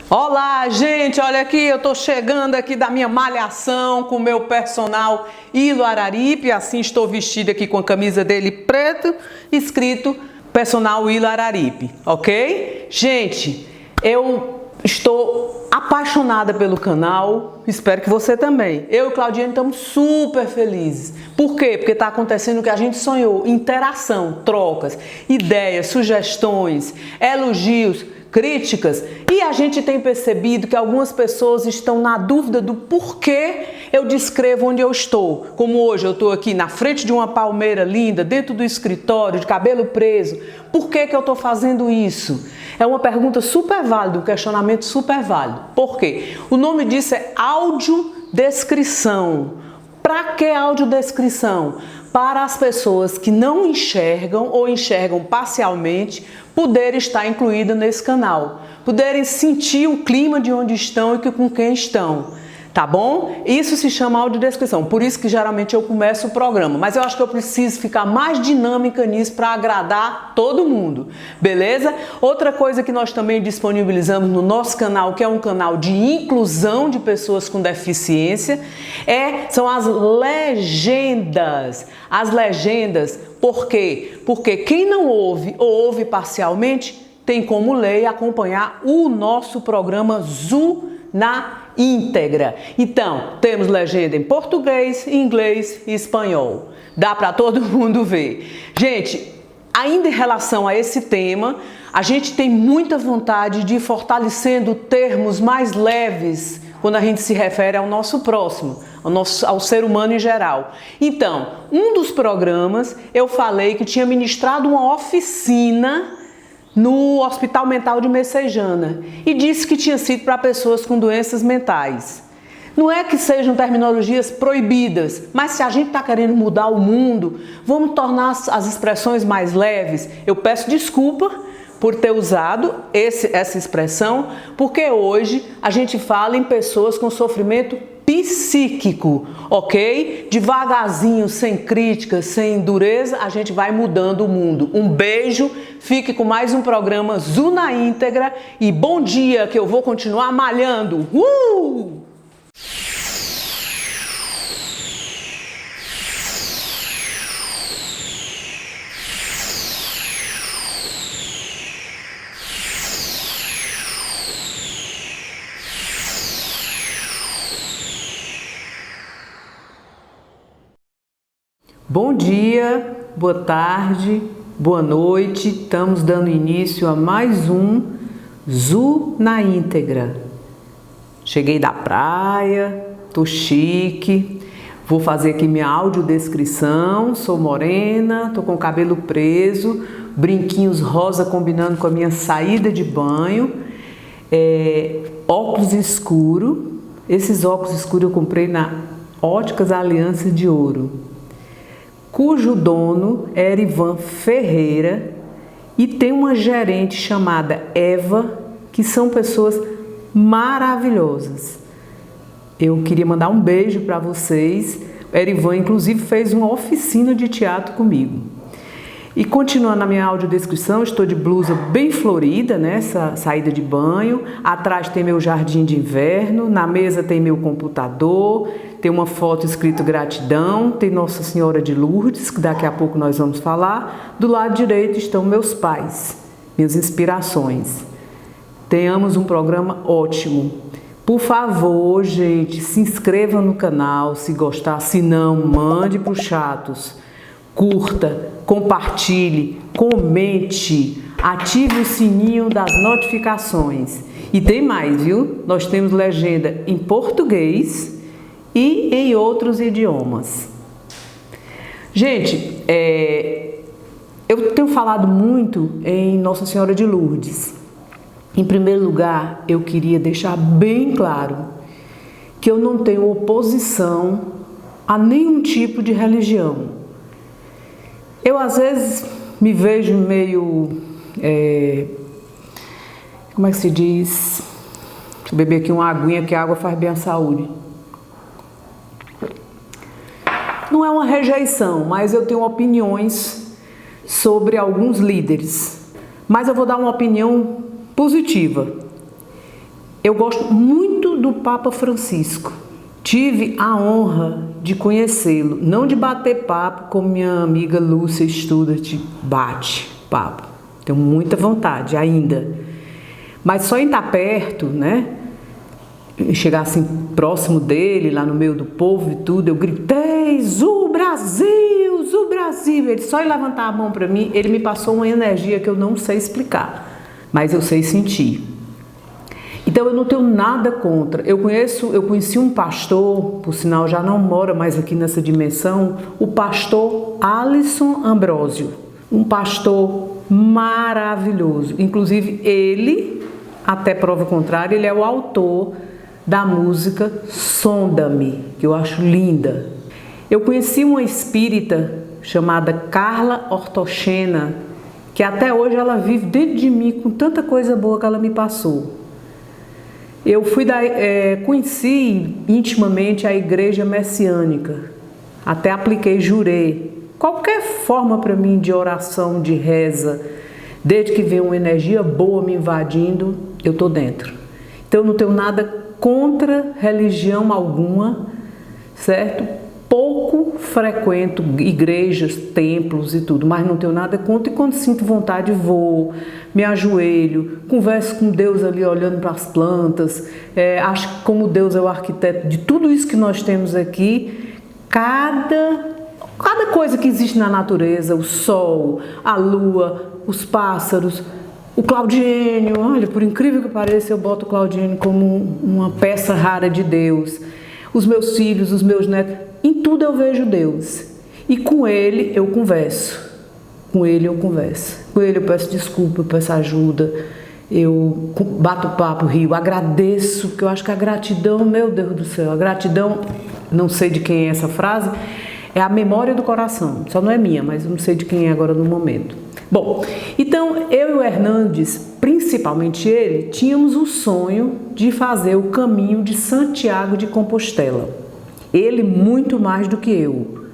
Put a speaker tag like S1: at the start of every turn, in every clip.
S1: Olá, gente, olha aqui, eu tô chegando aqui da minha malhação com o meu personal Ilo Araripe, assim estou vestida aqui com a camisa dele preta, escrito personal Ilo Araripe, ok? Gente, eu estou apaixonada pelo canal, espero que você também. Eu e Claudiane estamos super felizes. Por quê? Porque está acontecendo o que a gente sonhou, interação, trocas, ideias, sugestões, elogios, críticas, e a gente tem percebido que algumas pessoas estão na dúvida do porquê eu descrevo onde eu estou. Como hoje eu estou aqui na frente de uma palmeira linda, dentro do escritório, de cabelo preso. Por que eu estou fazendo isso? É uma pergunta super válida, um questionamento super válido. Por quê? O nome disso é audiodescrição. Para que audiodescrição? Para as pessoas que não enxergam ou enxergam parcialmente, poderem estar incluídas nesse canal, poderem sentir o clima de onde estão e com quem estão, tá bom? Isso se chama audiodescrição, por isso que geralmente eu começo o programa, mas eu acho que eu preciso ficar mais dinâmica nisso para agradar todo mundo, beleza? Outra coisa que nós também disponibilizamos no nosso canal, que é um canal de inclusão de pessoas com deficiência, são as legendas. As legendas, por quê? Porque quem não ouve ou ouve parcialmente, tem como ler e acompanhar o nosso programa Zu na íntegra. Então, temos legenda em português, inglês e espanhol. Dá para todo mundo ver. Gente, ainda em relação a esse tema, a gente tem muita vontade de ir fortalecendo termos mais leves quando a gente se refere ao nosso próximo, ao ser humano em geral. Então, um dos programas eu falei que tinha ministrado uma oficina no Hospital Mental de Messejana e disse que tinha sido para pessoas com doenças mentais. Não é que sejam terminologias proibidas, mas se a gente está querendo mudar o mundo, vamos tornar as expressões mais leves. Eu peço desculpa por ter usado essa expressão, porque hoje a gente fala em pessoas com sofrimento psíquico, ok? Devagarzinho, sem críticas, sem dureza, a gente vai mudando o mundo. Um beijo, fique com mais um programa Zu na íntegra e bom dia, que eu vou continuar malhando. Bom dia, boa tarde, boa noite. Estamos dando início a mais um Zu na íntegra. Cheguei da praia, tô chique, vou fazer aqui minha audiodescrição. Sou morena, tô com o cabelo preso, brinquinhos rosa combinando com a minha saída de banho, óculos escuro. Esses óculos escuros eu comprei na Óticas Aliança de Ouro, cujo dono é Erivan Ferreira, e tem uma gerente chamada Eva, que são pessoas maravilhosas. Eu queria mandar um beijo para vocês. O Erivan, inclusive, fez uma oficina de teatro comigo. E continuando a minha audiodescrição, estou de blusa bem florida, nessa saída de banho. Atrás tem meu jardim de inverno, na mesa tem meu computador, tem uma foto escrito gratidão, tem Nossa Senhora de Lourdes, que daqui a pouco nós vamos falar. Do lado direito estão meus pais, minhas inspirações. Tenhamos um programa ótimo. Por favor, gente, se inscreva no canal se gostar, se não, mande para os chatos. Curta, compartilhe, comente, ative o sininho das notificações. E tem mais, viu? Nós temos legenda em português e em outros idiomas. Gente, eu tenho falado muito em Nossa Senhora de Lourdes. Em primeiro lugar, eu queria deixar bem claro que eu não tenho oposição a nenhum tipo de religião. Eu, às vezes, me vejo meio... como é que se diz? Deixa eu beber aqui uma aguinha, que a água faz bem à saúde. Não é uma rejeição, mas eu tenho opiniões sobre alguns líderes. Mas eu vou dar uma opinião positiva. Eu gosto muito do Papa Francisco. Tive a honra de conhecê-lo, não de bater papo como minha amiga Lúcia Studart bate papo. Tenho muita vontade ainda. Mas só em estar perto, né? Chegar assim próximo dele, lá no meio do povo e tudo, eu gritei, Zu Brasil, Zu Brasil. Ele só em levantar a mão para mim, ele me passou uma energia que eu não sei explicar, mas eu sei sentir. Então eu não tenho nada contra. Eu conheci um pastor, por sinal já não mora mais aqui nessa dimensão, o pastor Alisson Ambrosio, um pastor maravilhoso. Inclusive ele, até prova contrária, ele é o autor da música Sonda-me, que eu acho linda. Eu conheci uma espírita chamada Carla Hortochena, que até hoje ela vive dentro de mim com tanta coisa boa que ela me passou. Eu conheci intimamente a igreja messiânica, até apliquei jurê. Qualquer forma para mim de oração, de reza, desde que vem uma energia boa me invadindo, eu estou dentro. Então eu não tenho nada contra religião alguma, certo? Pouco frequento igrejas, templos e tudo, mas não tenho nada contra, e quando sinto vontade vou, me ajoelho, converso com Deus ali olhando para as plantas, acho que como Deus é o arquiteto de tudo isso que nós temos aqui, cada coisa que existe na natureza, o sol, a lua, os pássaros, o Claudinho, olha, por incrível que pareça, eu boto o Claudinho como uma peça rara de Deus, os meus filhos, os meus netos, em tudo eu vejo Deus, e com Ele eu converso, com Ele eu peço desculpa, eu peço ajuda, eu bato papo, rio, agradeço, porque eu acho que a gratidão, meu Deus do céu, a gratidão, não sei de quem é essa frase, é a memória do coração, só não é minha, mas eu não sei de quem é agora no momento. Bom, então eu e o Hernandes, principalmente ele, tínhamos o sonho de fazer o caminho de Santiago de Compostela. Ele muito mais do que eu.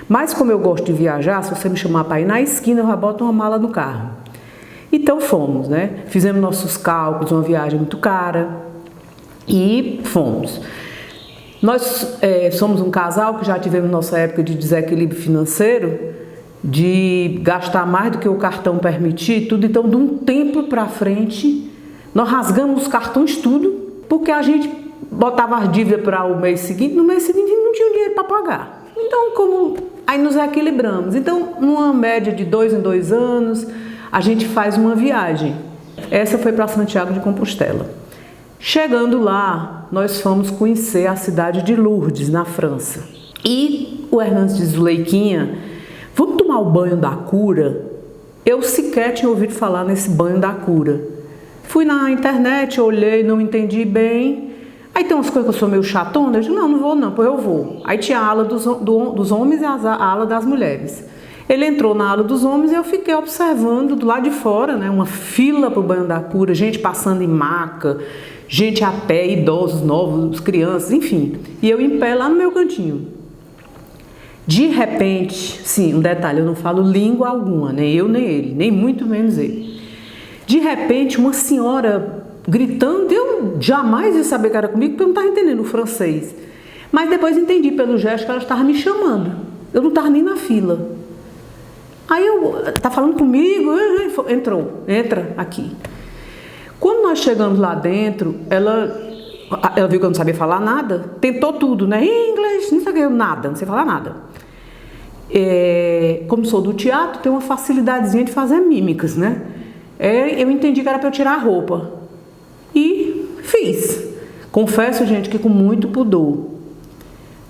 S1: Mas como eu gosto de viajar, se você me chamar para ir na esquina, eu já boto uma mala no carro. Então fomos, né? Fizemos nossos cálculos, uma viagem muito cara e fomos. Nós somos um casal que já tivemos nossa época de desequilíbrio financeiro, de gastar mais do que o cartão permitir, tudo. Então, de um tempo para frente, nós rasgamos os cartões tudo, porque a gente botava as dívidas para o mês seguinte, no mês seguinte não tinha dinheiro para pagar. Então, aí nos equilibramos. Então, numa média de 2 em 2 anos, a gente faz uma viagem. Essa foi para Santiago de Compostela. Chegando lá, nós fomos conhecer a cidade de Lourdes, na França. E o Hernandes diz, Leiquinha, vamos tomar o banho da cura? Eu sequer tinha ouvido falar nesse banho da cura. Fui na internet, olhei, não entendi bem. Aí tem umas coisas que eu sou meio chatona, eu digo, não vou não, pois eu vou. Aí tinha a ala dos homens e a ala das mulheres. Ele entrou na ala dos homens e eu fiquei observando do lado de fora, né, uma fila para o banho da cura, gente passando em maca, gente a pé, idosos, novos, crianças, enfim. E eu em pé lá no meu cantinho. De repente, sim, um detalhe, eu não falo língua alguma, nem eu nem ele, nem muito menos ele. De repente, uma senhora gritando, eu jamais ia saber que era comigo, porque eu não estava entendendo o francês. Mas depois entendi pelo gesto que ela estava me chamando. Eu não estava nem na fila. Aí tá falando comigo? Entra aqui. Quando nós chegamos lá dentro, ela viu que eu não sabia falar nada, tentou tudo, né? Inglês, não sei o que, nada, não sei falar nada. Como sou do teatro, tenho uma facilidadezinha de fazer mímicas, né? Eu entendi que era para eu tirar a roupa. E fiz. Confesso, gente, que com muito pudor.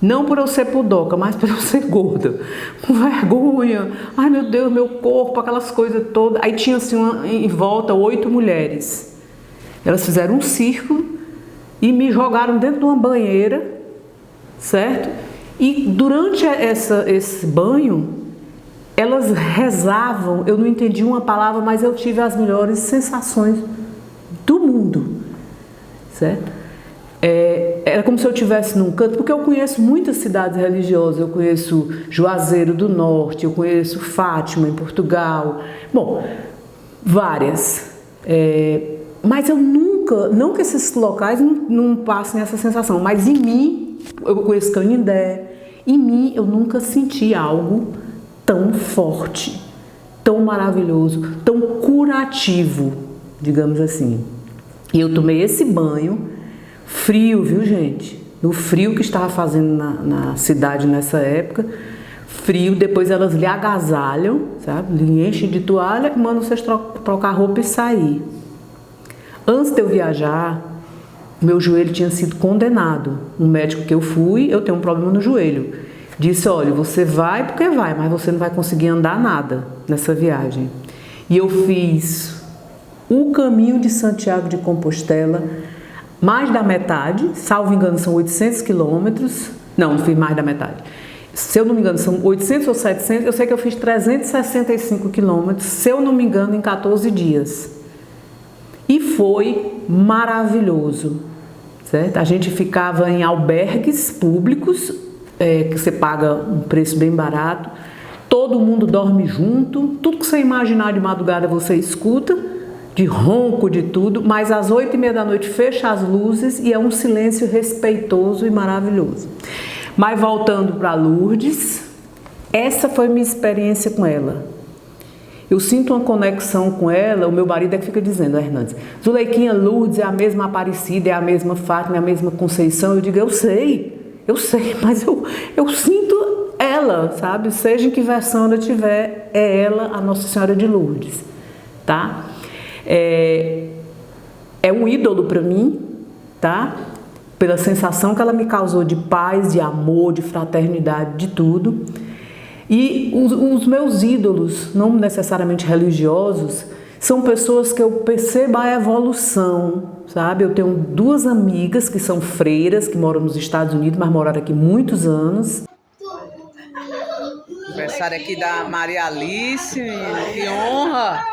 S1: Não por eu ser pudoca, mas por eu ser gorda. Com vergonha. Ai, meu Deus, meu corpo, aquelas coisas todas. Aí tinha assim em volta 8 mulheres. Elas fizeram um círculo e me jogaram dentro de uma banheira, certo? E durante esse banho, elas rezavam. Eu não entendi uma palavra, mas eu tive as melhores sensações do mundo, certo? Era como se eu estivesse num canto, porque eu conheço muitas cidades religiosas, eu conheço Juazeiro do Norte, eu conheço Fátima em Portugal, bom, várias, mas eu nunca nunca, não que esses locais não passem essa sensação, mas em mim, eu conheço Canindé, em mim eu nunca senti algo tão forte, tão maravilhoso, tão curativo, digamos assim. E eu tomei esse banho frio, viu, gente? No frio que estava fazendo na cidade nessa época, frio, depois elas lhe agasalham, sabe? Lhe enchem de toalha e mandam vocês trocar roupa e sair. Antes de eu viajar, meu joelho tinha sido condenado. Um médico que eu fui, eu tenho um problema no joelho. Disse, olha, você vai porque vai, mas você não vai conseguir andar nada nessa viagem. E eu fiz o caminho de Santiago de Compostela, mais da metade, salvo engano são 800 quilômetros, não fiz mais da metade. Se eu não me engano são 800 ou 700, eu sei que eu fiz 365 quilômetros, se eu não me engano em 14 dias. E foi maravilhoso, certo? A gente ficava em albergues públicos, que você paga um preço bem barato, todo mundo dorme junto, tudo que você imaginar de madrugada você escuta, de ronco, de tudo, mas às 8h30 da noite fecha as luzes e é um silêncio respeitoso e maravilhoso. Mas voltando para Lourdes, essa foi minha experiência com ela. Eu sinto uma conexão com ela, o meu marido é que fica dizendo, Hernandes, Zuleiquinha, Lourdes é a mesma Aparecida, é a mesma Fátima, é a mesma Conceição. Eu digo, eu sei, mas eu sinto ela, sabe? Seja em que versão ela tiver, é ela, a Nossa Senhora de Lourdes, tá? É um ídolo para mim, tá? Pela sensação que ela me causou de paz, de amor, de fraternidade, de tudo. E os meus ídolos, não necessariamente religiosos, são pessoas que eu percebo a evolução, sabe? Eu tenho 2 amigas que são freiras, que moram nos Estados Unidos, mas moraram aqui muitos anos. Aniversário aqui da Maria Alice, que honra!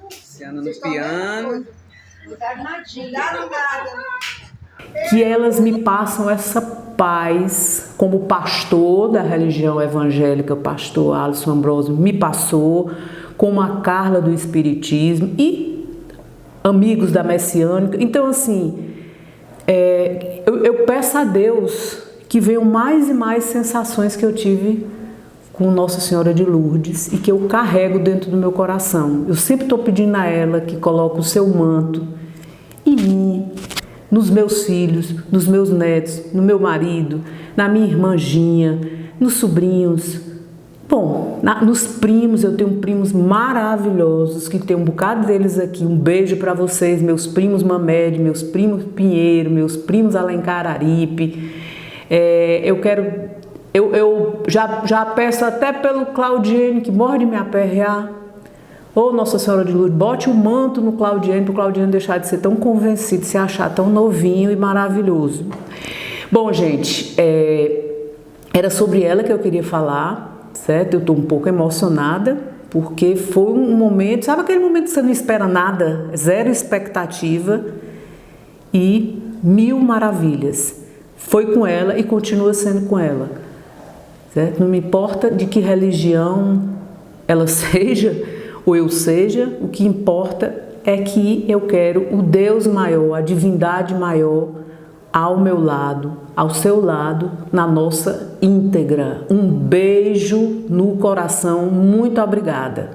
S1: Luciana no piano. Que elas me passam essa paz, como o pastor da religião evangélica, o pastor Alisson Ambrosio, me passou, como a Carla do Espiritismo e amigos da Messiânica. Então, assim, eu peço a Deus que venham mais e mais sensações que eu tive com Nossa Senhora de Lourdes e que eu carrego dentro do meu coração. Eu sempre estou pedindo a ela que coloque o seu manto em mim, nos meus filhos, nos meus netos, no meu marido, na minha irmã Ginha, nos sobrinhos. Bom, nos primos, eu tenho primos maravilhosos, que tem um bocado deles aqui. Um beijo para vocês, meus primos Mamed, meus primos Pinheiro, meus primos Alencar Aripe. Eu já peço até pelo Claudiene, que morre de me aperrear. Ô Nossa Senhora de Lourdes, bote o manto no Claudiene, para o Claudiene deixar de ser tão convencido, se achar tão novinho e maravilhoso. Bom, gente, era sobre ela que eu queria falar, certo? Eu estou um pouco emocionada, porque foi um momento, sabe aquele momento que você não espera nada, zero expectativa e 1000 maravilhas. Foi com ela e continua sendo com ela, certo? Não me importa de que religião ela seja, ou eu seja, o que importa é que eu quero o Deus maior, a divindade maior ao meu lado, ao seu lado, na nossa íntegra. Um beijo no coração, muito obrigada.